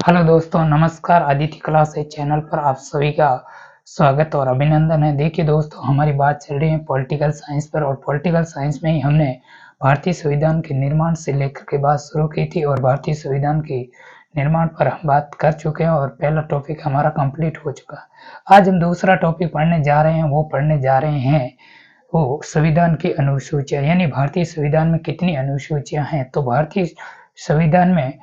Hello दोस्तों, नमस्कार। Aditya class है चैनल पर आप सभी का स्वागत और अभिनंदन है। देखिए दोस्तों, हमारी बात चल रही है पॉलिटिकल साइंस पर और पॉलिटिकल साइंस में ही हमने भारतीय संविधान के निर्माण से लेकर के बात शुरू की थी और भारतीय संविधान के निर्माण पर हम बात कर चुके हैं और पहला टॉपिक हमारा कंप्लीट हो चुका है। आज हम दूसरा टॉपिक पढ़ने जा रहे हैं। वो पढ़ने जा रहे हैं वो संविधान की अनुसूचियां, यानी भारतीय संविधान में कितनी अनुसूचियां हैं। तो भारतीय संविधान में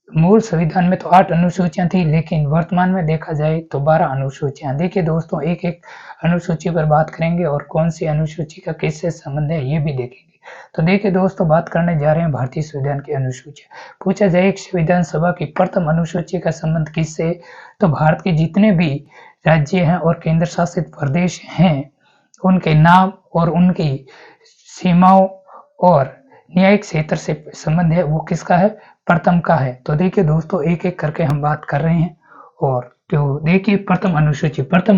मूल संविधान में तो 8 अनुसूचियां थी, लेकिन वर्तमान में देखा जाए तो 12 अनुसूचियां। देखिए दोस्तों, एक एक अनुसूची पर बात करेंगे और कौन सी अनुसूची का किससे संबंध है ये भी देखेंगे। तो देखिए दोस्तों, बात करने जा रहे हैं भारतीय संविधान की अनुसूचियां। पूछा जाए एक संविधान सभा की प्रथम अनुसूची का संबंध किससे, तो भारत के जितने भी राज्य हैं और केंद्र शासित प्रदेश हैं उनके नाम और उनकी सीमाओं और न्यायिक क्षेत्र से संबंध है, वो किसका है, प्रथम का है। तो देखिए दोस्तों, एक एक करके हम बात कर रहे हैं। और तो देखिए प्रथम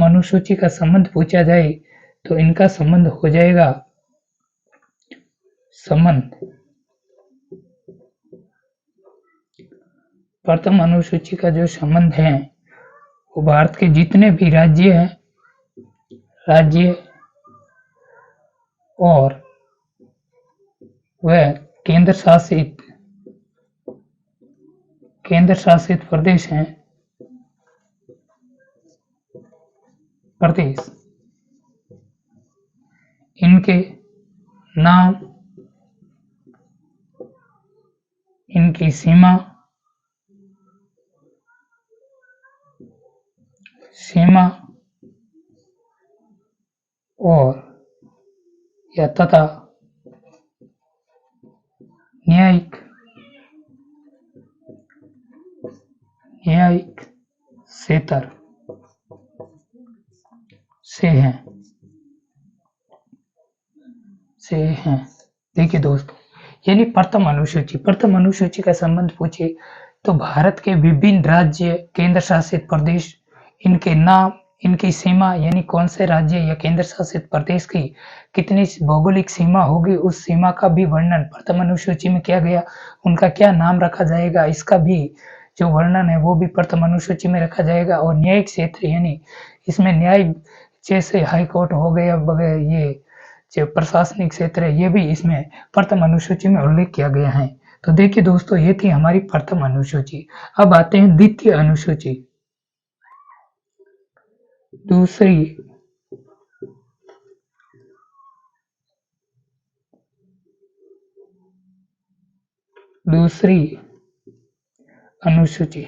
अनुसूची का संबंध पूछा जाए तो इनका संबंध हो जाएगा प्रथम अनुसूची का जो संबंध है वो भारत के जितने भी राज्य और वह केंद्र शासित प्रदेश इनके नाम, इनकी सीमा और तथा न्यायिक क्षेत्र से हैं। देखिए दोस्तों, यानी प्रथम अनुसूची का संबंध पूछे तो भारत के विभिन्न राज्य, केंद्र शासित प्रदेश, इनके नाम, इनकी सीमा, यानी कौन से राज्य या केंद्र शासित प्रदेश की कितनी भौगोलिक सीमा होगी, उस सीमा का भी वर्णन प्रथम अनुसूची में किया गया। उनका क्या नाम रखा जाएगा, इसका भी जो वर्णन है वो भी प्रथम अनुसूची में रखा जाएगा। और न्यायिक क्षेत्र, यानी इसमें न्याय जैसे हाई कोर्ट हो गया वगैरह, ये जो प्रशासनिक क्षेत्र है ये भी इसमें प्रथम अनुसूची में उल्लेख किया गया है। तो देखिए दोस्तों, ये थी हमारी प्रथम अनुसूची। अब आते हैं द्वितीय अनुसूची। दूसरी अनुसूची।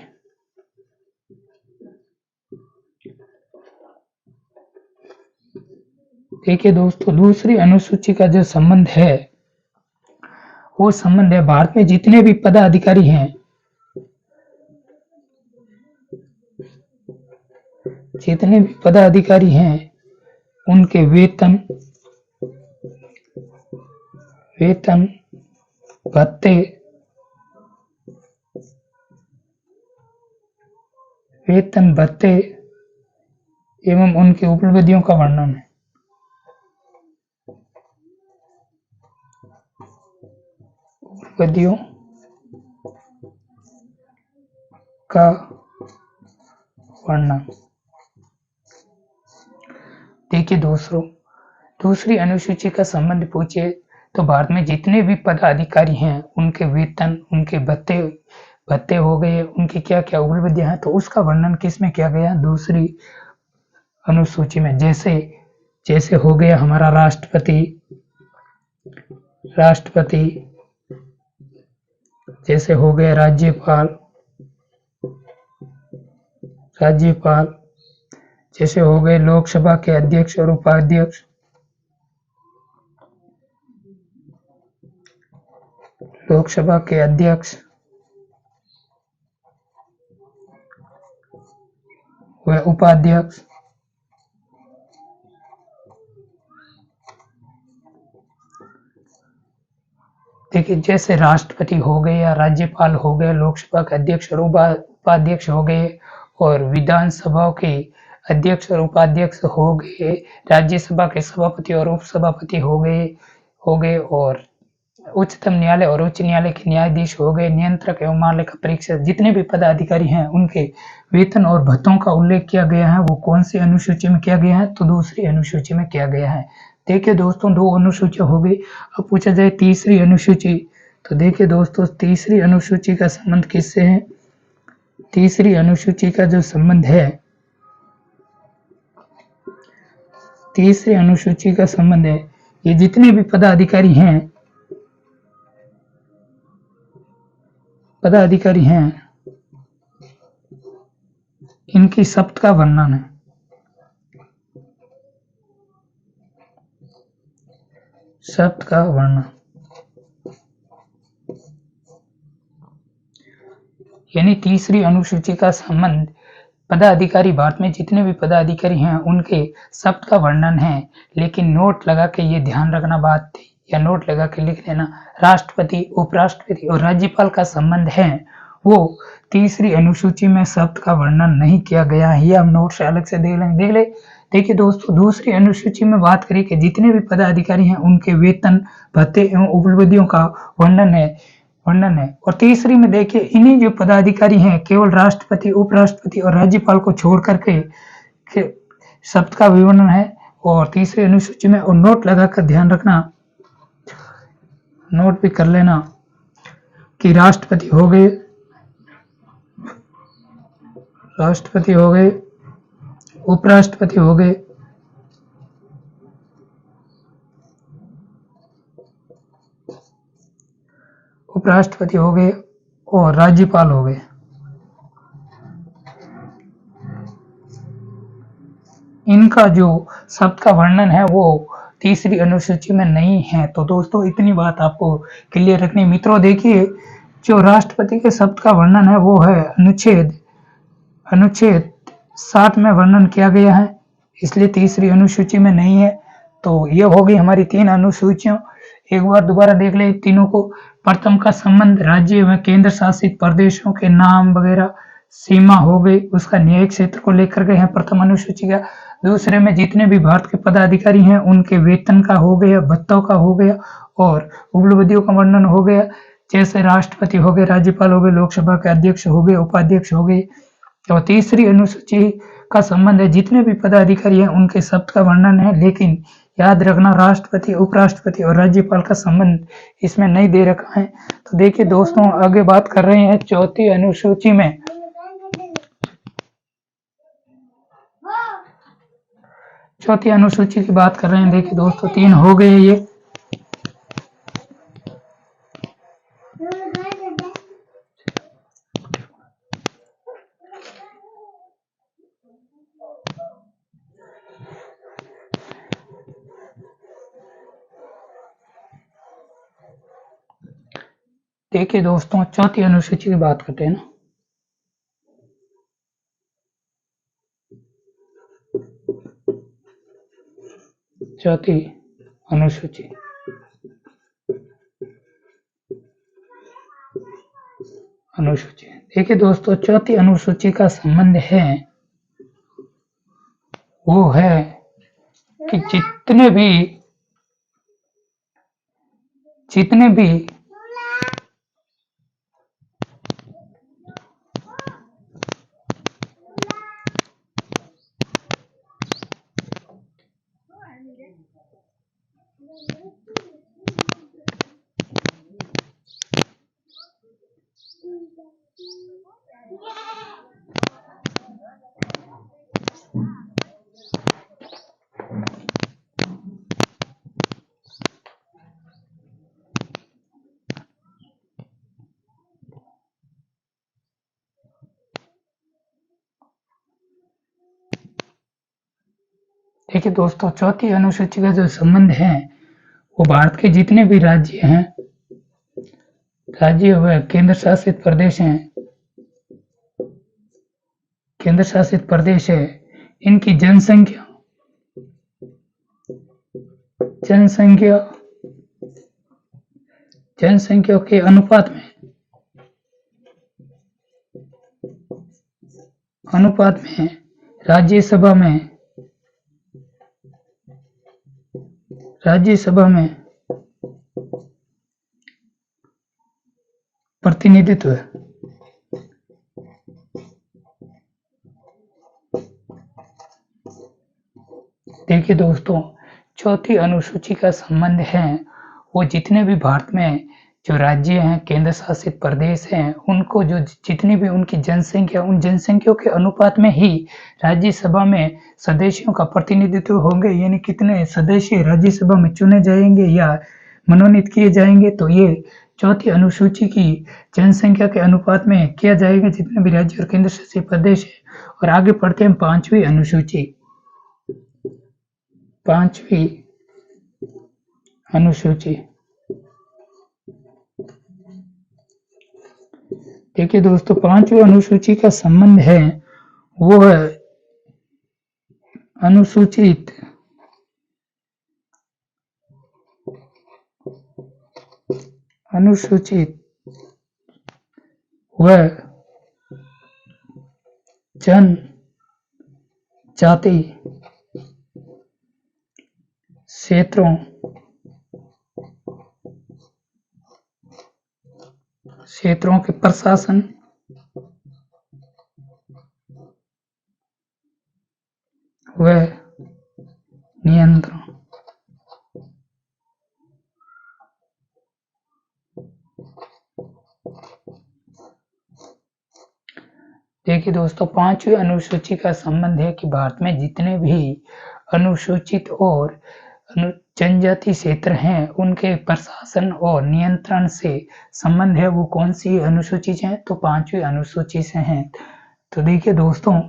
देखिए दोस्तों, दूसरी अनुसूची का जो संबंध है वो संबंध है भारत में जितने भी पदाधिकारी हैं उनके वेतन भत्ते एवं उनकी उपलब्धियों का वर्णन है। उपलब्धियों का वर्णन। देखिए दोस्तों, दूसरी अनुसूची का संबंध पूछे तो भारत में जितने भी पदाधिकारी हैं उनके वेतन, उनके भत्ते हो गए, उनकी क्या क्या उपलब्धियां हैं, तो उसका वर्णन किस में किया गया, दूसरी अनुसूची में। जैसे हो गया हमारा राष्ट्रपति, जैसे हो गए राज्यपाल, जैसे हो गए लोकसभा के अध्यक्ष और उपाध्यक्ष, व उपाध्यक्ष। देखिए, जैसे राष्ट्रपति हो गए या राज्यपाल हो गए, लोकसभा के अध्यक्ष और उपाध्यक्ष हो गए, और विधानसभा के अध्यक्ष और उपाध्यक्ष हो गए, राज्यसभा के सभापति और उपसभापति हो गए, और उच्चतम न्यायालय और उच्च न्यायालय के न्यायाधीश हो गए, नियंत्रक एवं महालेखा परीक्षक, जितने भी पदाधिकारी हैं उनके वेतन और भत्तों का उल्लेख किया गया है। वो कौन सी अनुसूची में किया गया है? तो दूसरी अनुसूची में किया गया है। देखिए दोस्तों, 2 अनुसूचियां हो गई। अब पूछा जाए तीसरी अनुसूची, तो देखिए दोस्तों, तीसरी अनुसूची का संबंध किससे है? तीसरी अनुसूची का जो संबंध है, तीसरी अनुसूची का संबंध है, ये जितने भी पदाधिकारी हैं इनकी शब्द का वर्णन है। शब्द का वर्णन यानी तीसरी अनुसूची का संबंध पदाधिकारी, भारत में जितने भी पदाधिकारी हैं उनके शब्द का वर्णन है। लेकिन नोट लगा के ये ध्यान रखना बात थी, या नोट लगा के लिख देना, राष्ट्रपति, उपराष्ट्रपति और राज्यपाल का संबंध है वो तीसरी अनुसूची में शब्द का वर्णन नहीं किया गया है। ये हम नोट से अलग से देख ले। देखिए दोस्तों, दूसरी अनुसूची में बात करें कि जितने भी पदाधिकारी हैं उनके वेतन, भत्ते एवं उपलब्धियों का वर्णन है। और तीसरी में देखिए, इन्हीं जो पदाधिकारी हैं केवल राष्ट्रपति, उपराष्ट्रपति और राज्यपाल को छोड़ करके शब्द का विवरण है और तीसरी अनुसूची में। और नोट लगाकर ध्यान रखना, नोट भी कर लेना कि राष्ट्रपति हो गए, उपराष्ट्रपति हो गए, और राज्यपाल हो गए। इनका जो शब्द का वर्णन है वो तीसरी अनुसूची में नहीं है। तो दोस्तों, इतनी बात आपको क्लियर रखनी। मित्रों देखिए, जो राष्ट्रपति के शब्द का वर्णन है वो है अनुच्छेद 60 में वर्णन किया गया है, इसलिए तीसरी अनुसूची में नहीं है। तो ये हो गई हमारी 3 अनुसूचियों। एक बार दोबारा देख ले तीनों को। प्रथम का संबंध राज्य व केंद्र शासित प्रदेशों के नाम वगैरह, सीमा हो गई, उसका न्यायिक क्षेत्र को लेकर गए हैं प्रथम अनुसूची का। दूसरे में जितने भी भारत के पदाधिकारी हैं उनके वेतन का हो गया, भत्तों का हो गया और उपलब्धियों का वर्णन हो गया, जैसे राष्ट्रपति हो गए, राज्यपाल हो गए, लोकसभा के अध्यक्ष हो गए, उपाध्यक्ष हो गए। और तीसरी अनुसूची का संबंध है जितने भी पदाधिकारी हैं उनके शब्द का वर्णन है। लेकिन याद रखना, राष्ट्रपति, उपराष्ट्रपति और राज्यपाल का संबंध इसमें नहीं दे रखा है। तो देखिए दोस्तों, आगे बात कर रहे हैं चौथी अनुसूची में। चौथी अनुसूची की बात कर रहे हैं। देखिए दोस्तों, 3 हो गए ये। देखिए दोस्तों, चौथी अनुसूची की बात करते हैं ना। चौथी अनुसूची, देखिए दोस्तों, चौथी अनुसूची का संबंध है वो है कि जितने भी देखिए दोस्तों, चौथी अनुसूची का जो संबंध है वो भारत के जितने भी राज्य व केंद्र शासित प्रदेश है, इनकी जनसंख्या के अनुपात में राज्यसभा में प्रतिनिधित्व। देखिए दोस्तों, चौथी अनुसूची का संबंध है वो जितने भी भारत में जो राज्य हैं, केंद्र शासित प्रदेश हैं, उनको जो जितनी भी उनकी जनसंख्या, उन जनसंख्या के अनुपात में ही राज्यसभा में सदस्यों का प्रतिनिधित्व होंगे, यानी कितने सदस्य राज्यसभा में चुने जाएंगे या मनोनीत किए जाएंगे, तो ये चौथी अनुसूची की जनसंख्या के अनुपात में किया जाएगा, जितने भी राज्य और केंद्र शासित प्रदेश है। और आगे पढ़ते हैं पांचवी अनुसूची। पांचवी अनुसूची, देखिए दोस्तों, पांचवी अनुसूची का संबंध है वो है अनुसूचित व जनजाति क्षेत्रों के प्रशासन व नियंत्रण। देखिए दोस्तों, पांचवी अनुसूची का संबंध है कि भारत में जितने भी अनुसूचित और जनजाति क्षेत्र हैं, उनके प्रशासन और नियंत्रण से संबंध है। वो कौन सी अनुसूची है? तो पांचवी अनुसूची से है। तो देखिए दोस्तों,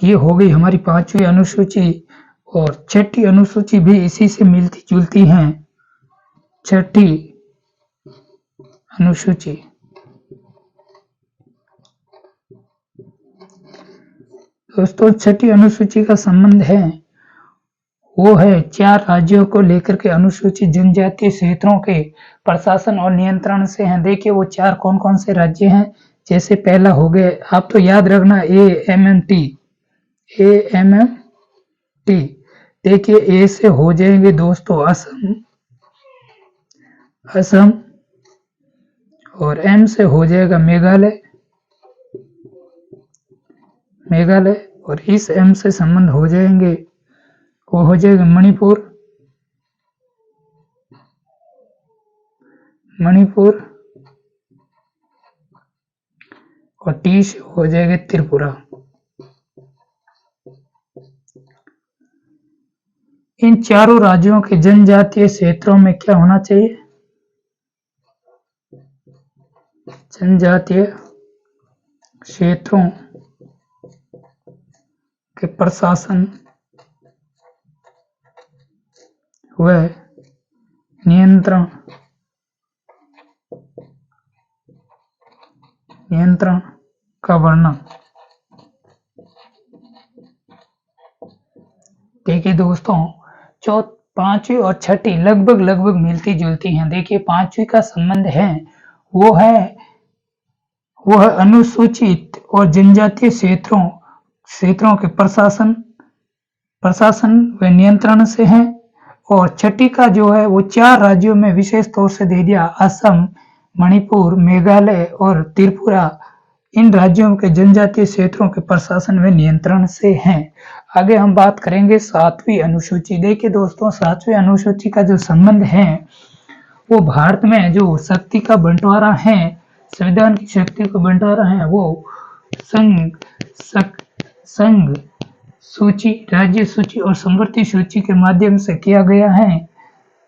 ये हो गई हमारी पांचवी अनुसूची, और छठी अनुसूची भी इसी से मिलती जुलती है। छठी अनुसूची, दोस्तों छठी अनुसूची का संबंध है वो है 4 राज्यों को लेकर के अनुसूचित जनजातीय क्षेत्रों के प्रशासन और नियंत्रण से हैं। देखिए वो 4 कौन कौन से राज्य हैं। जैसे पहला हो गया, आप तो याद रखना, AMT। देखिए ए से हो जाएंगे दोस्तों असम, और M से हो जाएगा मेघालय, और इस M से संबंध हो जाएंगे, वो हो जाएगा मणिपुर, और T से हो जाएगा त्रिपुरा। इन चारों राज्यों के जनजातीय क्षेत्रों में क्या होना चाहिए? जनजातीय क्षेत्रों के प्रशासन व नियंत्रण का वर्णन। देखिए दोस्तों, पांचवी और छठी लगभग मिलती जुलती हैं। देखिए पांचवी का संबंध है वो है अनुसूचित और जनजातीय क्षेत्रों के प्रशासन व नियंत्रण से है, और छठी का जो है वो 4 राज्यों में विशेष तौर से दे दिया, असम, मणिपुर, मेघालय और त्रिपुरा। इन राज्यों के जनजातीय क्षेत्रों के प्रशासन व नियंत्रण से हैं। आगे हम बात करेंगे 7वीं अनुसूची। देखिए दोस्तों, 7वीं अनुसूची का जो संबंध है वो भारत में जो शक्ति का बंटवारा है, संविधान की शक्ति का बंटवारा है, वो संघ सूची, राज्य सूची और समवर्ती सूची के माध्यम से किया गया है।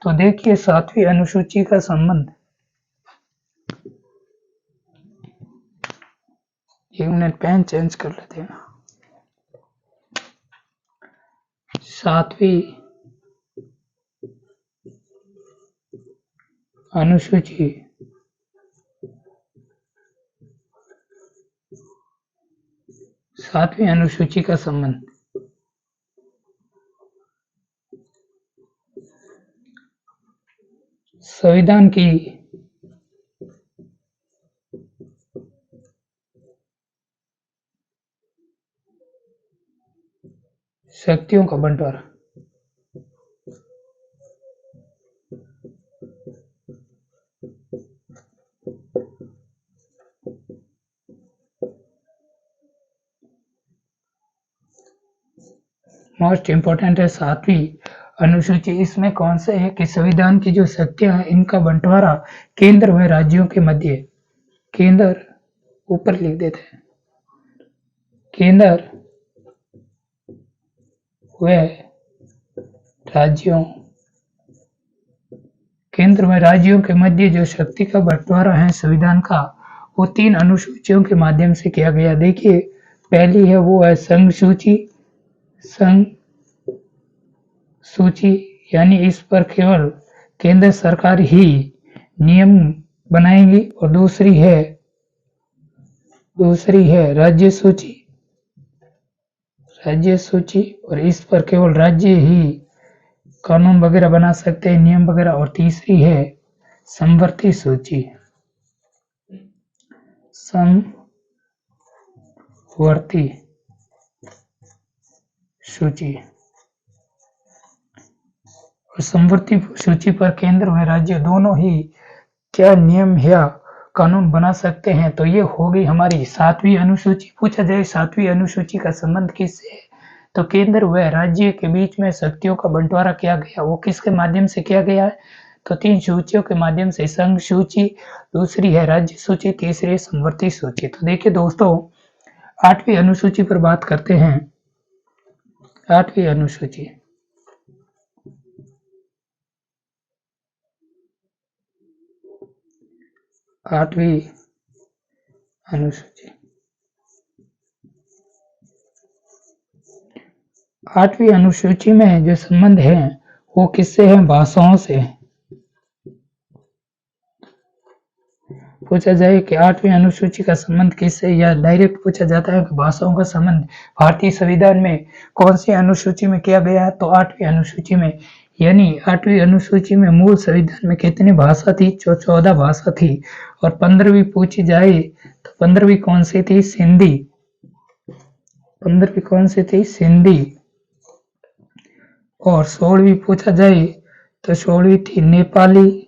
तो देखिए 7वीं अनुसूची का संबंध, 1 मिनट पेन चेंज कर लेते हैं। 7वीं अनुसूची का संबंध संविधान की शक्तियों का बंटवारा। मोस्ट इम्पोर्टेंट है 7वीं अनुसूची। इसमें कौन से है कि संविधान की जो शक्तियां हैं इनका बंटवारा केंद्र व राज्यों के मध्य, केंद्र ऊपर लिख देते हैं, केंद्र व राज्यों, केंद्र व राज्यों के मध्य जो शक्ति का बंटवारा है संविधान का, वो 3 अनुसूचियों के माध्यम से किया गया। देखिए पहली है वो है संघ सूची, संघ सूची यानी इस पर केवल केंद्र सरकार ही नियम बनाएगी। और दूसरी है राज्य सूची, राज्य सूची और इस पर केवल राज्य ही कानून वगैरह बना सकते हैं, नियम वगैरह। और तीसरी है समवर्ती सूची, समवर्ती सूची। और समवर्ती सूची पर केंद्र व राज्य दोनों ही क्या नियम या कानून बना सकते हैं। तो ये हो गई हमारी 7वीं अनुसूची। पूछा जाए 7वीं अनुसूची का संबंध किससे है, तो केंद्र व राज्य के बीच में शक्तियों का बंटवारा किया गया, वो किसके माध्यम से किया गया है, तो 3 सूचियों के माध्यम से, संघ सूची, दूसरी है राज्य सूची, तीसरी है समवर्ती सूची। तो देखिए दोस्तों 8वीं अनुसूची पर बात करते हैं। 8वीं अनुसूची, 8वीं अनुसूची, 8वीं अनुसूची में जो संबंध है वो किससे है, भाषाओं से। पूछा जाए कि 8वीं अनुसूची का संबंध किससे, या डायरेक्ट पूछा जाता है कि भाषाओं का संबंध भारतीय संविधान में कौन सी अनुसूची में किया गया है, तो 8वीं अनुसूची में। यानी 8वीं अनुसूची में मूल संविधान में कितनी भाषा थी, 14 भाषा थी। और 15वीं पूछी जाए तो 15वीं कौन सी थी, सिंधी। 15वीं कौन सी थी, सिंधी। और 16वीं पूछा जाए तो 16वीं थी नेपाली।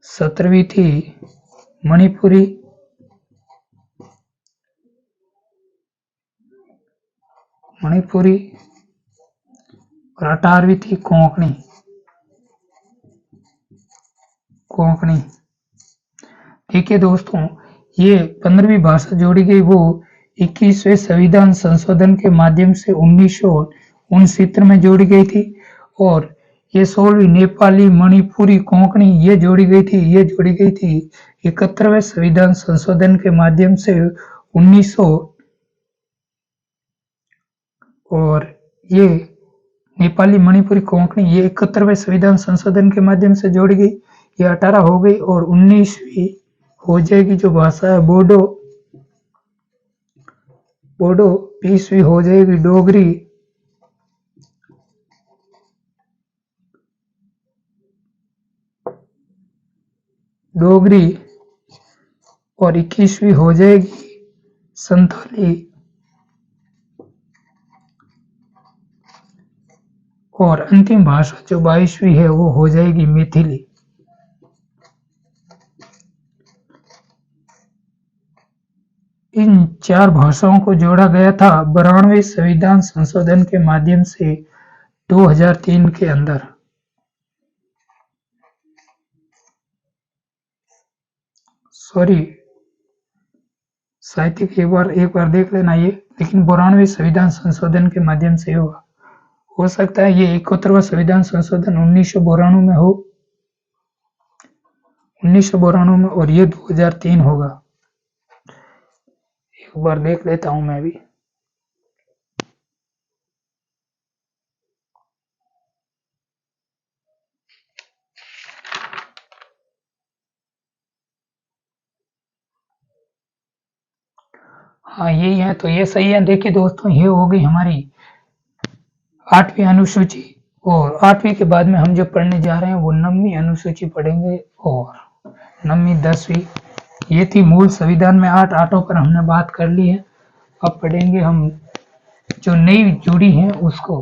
17वीं थी मणिपुरी। और 18वीं थी कोंकणी। देखिए दोस्तों ये 15वीं भाषा जोड़ी गई वो 21वें संविधान संशोधन के माध्यम से 1969 में जोड़ी गई थी। और ये 16वीं नेपाली, मणिपुरी, कोंकणी ये जोड़ी गई थी 71वें संविधान संशोधन के माध्यम से 1900। और ये नेपाली, मणिपुरी, कोंकणी ये 71वें संविधान संशोधन के माध्यम से जोड़ी गई। ये 18 हो गई और 19वीं हो जाएगी जो भाषा है बोडो। 20वीं हो जाएगी डोगरी। और 21वीं हो जाएगी संथाली। और अंतिम भाषा जो 22वीं है वो हो जाएगी मैथिली। इन 4 भाषाओं को जोड़ा गया था 92वें संविधान संशोधन के माध्यम से 2003 के अंदर। सॉरी साहित्यिक एक बार देख लेना ये, लेकिन 92वें संविधान संशोधन के माध्यम से होगा। हो सकता है ये 71वां संविधान संशोधन 1992 में हो, 1992 में, और ये 2003 होगा। एक बार देख लेता हूं मैं भी। हाँ यही है, तो ये सही है। देखिए दोस्तों ये हो गई हमारी 8वीं अनुसूची। और 8वीं के बाद में हम जो पढ़ने जा रहे हैं वो 9वीं अनुसूची पढ़ेंगे। और 9वीं 10वीं ये थी मूल संविधान में 8 आठों पर हमने बात कर ली है। अब पढ़ेंगे हम जो नई जुड़ी है उसको।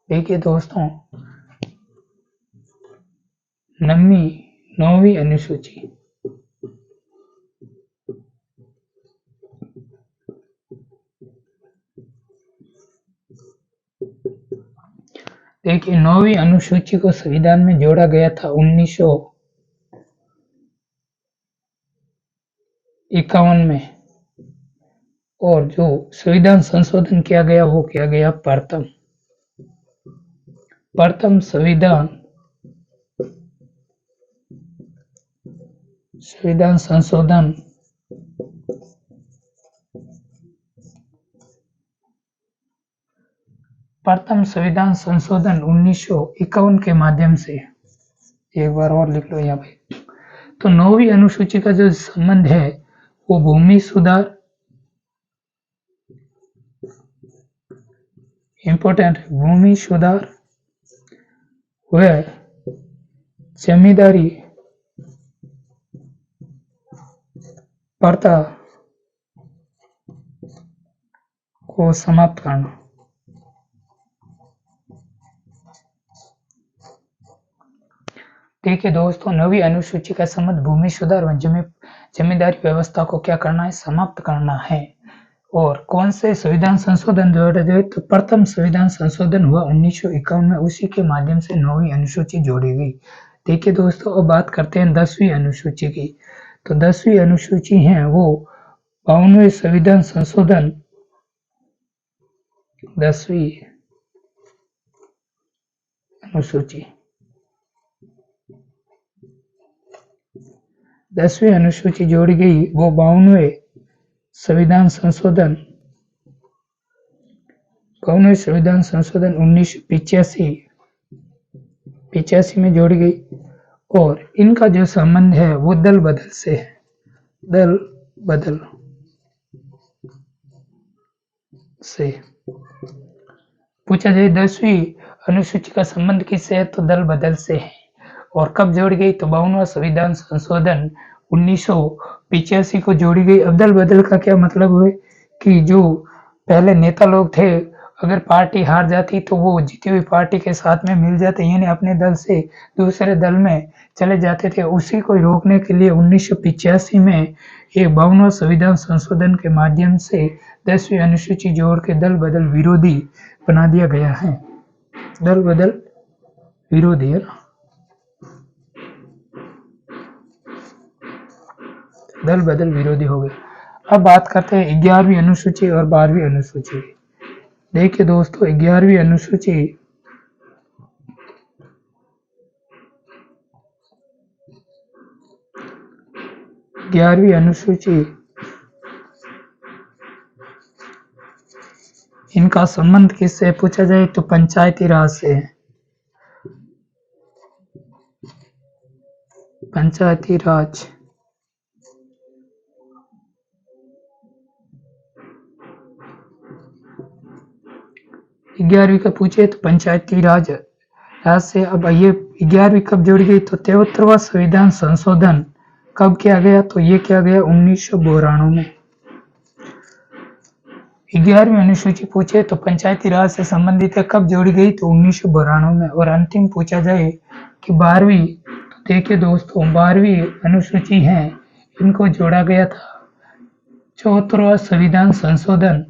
देखिए दोस्तों 9वीं अनुसूची, कि 9वीं अनुसूची को संविधान में जोड़ा गया था 1951 में, और जो संविधान संशोधन किया गया वो किया गया प्रथम संविधान संशोधन प्रथम संविधान संशोधन 1951 के माध्यम से। एक बार और लिख लो यहाँ पे। तो 9वीं अनुसूची का जो संबंध है वो भूमि सुधार, इंपॉर्टेंट, भूमि सुधार व जमींदारी प्रथा को समाप्त करना। ठीक है दोस्तों, 9वीं अनुसूची का संबंध भूमि सुधार व जमींदारी व्यवस्था को क्या करना है, समाप्त करना है। और कौन से संविधान संशोधन जोड़ा जाए, तो प्रथम संविधान संशोधन हुआ 1951 में, उसी के माध्यम से 9वीं अनुसूची जोड़ी गई। देखिए दोस्तों, अब बात करते हैं 10वीं अनुसूची की। तो 10वीं अनुसूची है वो 52वें संविधान संशोधन, 10वीं अनुसूची 10वीं अनुसूची जोड़ी गई, वो 52वें संविधान संशोधन 1985 में जोड़ी गई। और इनका जो संबंध है वो दल बदल से है, दल बदल से। पूछा जाए 10वीं अनुसूची का संबंध किससे है, तो दल बदल से है। और कब जोड़ी गई, तो 52वां संविधान संशोधन 1985 को जोड़ी गई। अब दल बदल का क्या मतलब हुए कि जो पहले नेता लोग थे, अगर पार्टी हार जाती तो वो जीती हुई पार्टी के साथ में मिल जाते, यानी अपने दल से दूसरे दल में चले जाते थे। उसी को रोकने के लिए 1985 में एक 52वां संविधान संशोधन के माध्यम से 10वीं अनुसूची जोड़ के दल बदल विरोधी बना दिया गया है। दल बदल विरोधी है ना, दल बदल विरोधी हो गए। अब बात करते हैं 11वीं अनुसूची और 12वीं अनुसूची। देखिए दोस्तों, 11वीं अनुसूची इनका संबंध किससे पूछा जाए, तो पंचायती राज से है। पंचायती राज 11वीं का पूछे तो पंचायती राज से। अब ये 11वीं कब जोड़ी गई, तो 73वां संविधान संशोधन कब किया गया, तो ये किया गया 1992 में। 11वीं अनुसूची पूछे तो पंचायती राज से संबंधित है, कब जोड़ी गई, तो 1992 में। और अंतिम पूछा जाए कि 12वीं, तो देखिए दोस्तों, 12वीं अनुसूची है, इनको जोड़ा गया था 74वां संविधान संशोधन,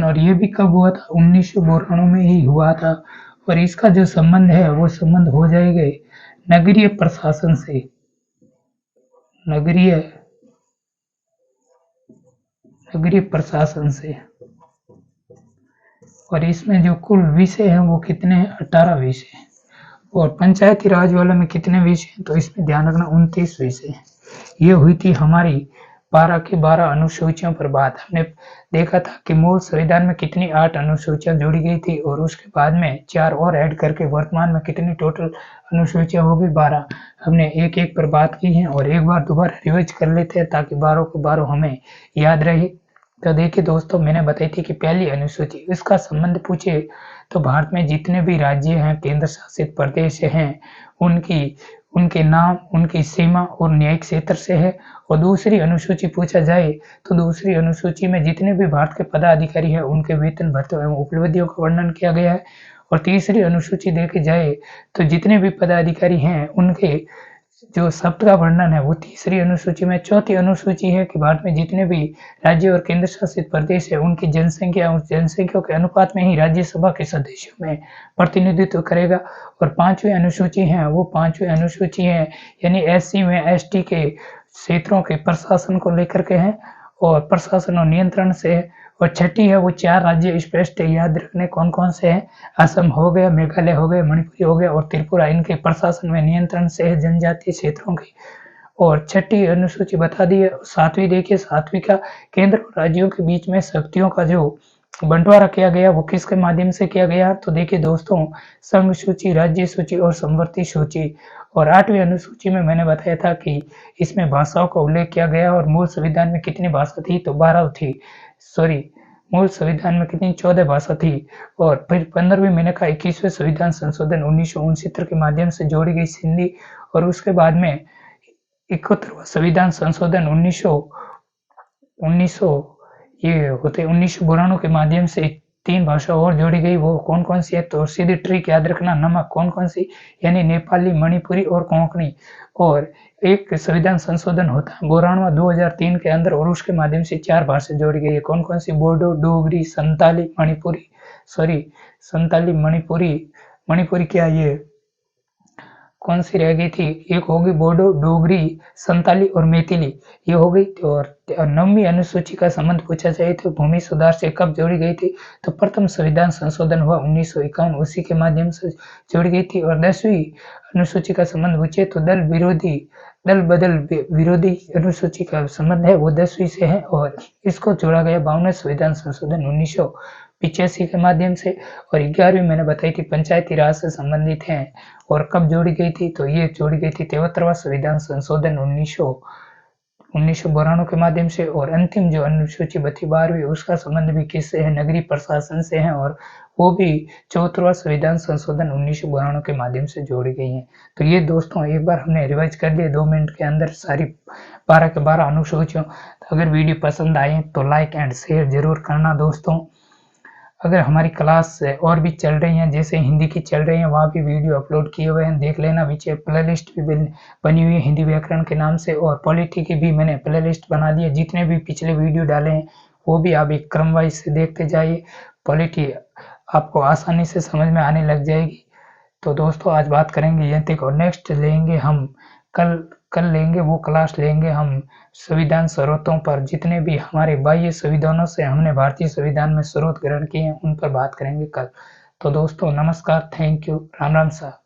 और ये भी कब हुआ था, 1992 में ही हुआ था। और इसका जो संबंध है वो संबंध हो जाएगा नगरीय प्रशासन से, नगरीय प्रशासन से। और इसमें जो कुल विषय हैं वो कितने हैं, 18 विषय हैं। और पंचायती राज वाले में कितने विषय हैं, तो इसमें ध्यान रखना 29 विषय हैं। ये हुई थी हमारी 12 की 12 अनुसूचियों पर बात। हमने देखा था कि मूल संविधान में कितनी 8 अनुसूचियां जोड़ी गई थी, और उसके बाद में 4 और ऐड करके वर्तमान में कितनी टोटल अनुसूचियां हो गई, 12। हमने एक एक पर बात की है, और एक बार दोबारा रिवाइज कर लेते हैं ताकि 12 को 12 हमें याद रहे। तो देखिए दोस्तों, मैंने बताई थी कि पहली अनुसूची, इसका संबंध पूछे तो भारत में जितने भी राज्य हैं, केंद्र शासित प्रदेश हैं, उनके नाम, उनकी सीमा और न्यायिक क्षेत्र से है। और दूसरी अनुसूची पूछा जाए तो दूसरी अनुसूची में जितने भी भारत के पदाधिकारी हैं, उनके वेतन, भत्ते एवं उपलब्धियों का वर्णन किया गया है। और तीसरी अनुसूची देखी जाए तो जितने भी पदाधिकारी हैं, उनके जो शब्द का वर्णन है वो तीसरी अनुसूची में। चौथी अनुसूची है कि भारत में जितने भी राज्य और केंद्र शासित प्रदेश है उनकी जनसंख्या उस जनसंख्या के अनुपात में ही राज्यसभा के सदस्यों में प्रतिनिधित्व करेगा। और पांचवी अनुसूची है वो पांचवी अनुसूची है यानी एससी में एसटी के क्षेत्रों के प्रशासन को लेकर के हैं और प्रशासन और नियंत्रण से है। और छठी है वो 4 राज्य स्पष्ट याद रखने कौन कौन से हैं, असम हो गया, मेघालय हो गया, मणिपुर हो गया और त्रिपुरा, इनके प्रशासन में नियंत्रण से है जनजातीय क्षेत्रों की। और छठी अनुसूची बता दी है। सातवीं देखिए, सातवीं का केंद्र और राज्यों के बीच में शक्तियों का जो बंटवारा किया गया वो किसके माध्यम से किया गया, तो देखिए दोस्तों, संघ सूची, राज्य सूची और समवर्ती सूची। और आठवीं अनुसूची में मैंने बताया था कि इसमें भाषाओं का उल्लेख किया गया और मूल संविधान में कितनी भाषा थी, तो 12 थी। सॉरी, मूल संविधान में कितनी 14 भाषा थी। और फिर 15वीं मैंने कहा 21वें संविधान संशोधन 1969 के माध्यम से जोड़ी गई हिंदी। और उसके बाद में 71वां संविधान संशोधन 1900 ये होते 1992 के माध्यम से 3 भाषा और जोड़ी गई। वो कौन कौन सी है, तो सीधी ट्रिक याद रखना, नमक कौन कौन सी, यानी नेपाली, मणिपुरी और कोंकणी। और एक संविधान संशोधन होता है 92 2003 के अंदर और उसके माध्यम से 4 भाषा जोड़ी गई है। कौन कौन सी, बोडो, डोगरी, संताली, मणिपुरी, सॉरी संताली, मणिपुरी, मणिपुरी क्या ये कौन सी रह गई थी, एक होगी बोडो, डोगरी, संताली और मैथिली, ये हो गई। और 9वीं अनुसूची का संबंध पूछा जाए तो भूमि सुधार से कब जोड़ी गई थी, तो प्रथम संविधान संशोधन हुआ 1951, उसी के माध्यम से जोड़ी गई थी। और 10वीं अनुसूची का संबंध पूछे तो दल बदल विरोधी अनुसूची का संबंध है वो 10वीं से है और इसको जोड़ा गया 52वें संविधान संशोधन 1985 के माध्यम से। और 11वीं मैंने बताई थी पंचायती राज से संबंधित है और कब जोड़ी गई थी, तो ये जोड़ी गई थी 73वां संविधान संशोधन 1992 के माध्यम से। और अंतिम जो अनुसूची बची 12वीं, उसका संबंध भी किससे है, नगरीय प्रशासन से है और वो भी 74वां संविधान संशोधन 1992 के माध्यम से जोड़ी गई है। तो ये दोस्तों एक बार हमने रिवाइज कर लिए 2 मिनट के अंदर सारी 12 के 12 अनुसूचियों। तो अगर वीडियो पसंद आए तो लाइक एंड शेयर जरूर करना दोस्तों। अगर हमारी क्लास और भी चल रही हैं, जैसे हिंदी की चल रही हैं, वहाँ भी वीडियो अपलोड किए हुए हैं, देख लेना। पीछे प्लेलिस्ट भी बनी हुई है हिंदी व्याकरण के नाम से। और पॉलिटी की भी मैंने प्लेलिस्ट बना दी है, जितने भी पिछले वीडियो डाले हैं वो भी आप एक क्रम वाइज से देखते जाइए। पॉलिटी आपको आसानी से समझ में आने लग जाएगी। तो दोस्तों आज बात करेंगे यहाँ तक और नेक्स्ट लेंगे हम कल लेंगे वो क्लास लेंगे हम संविधान स्रोतों पर। जितने भी हमारे बाह्य संविधानों से हमने भारतीय संविधान में स्रोत ग्रहण किए हैं उन पर बात करेंगे कल। तो दोस्तों नमस्कार, थैंक यू, राम राम साहब।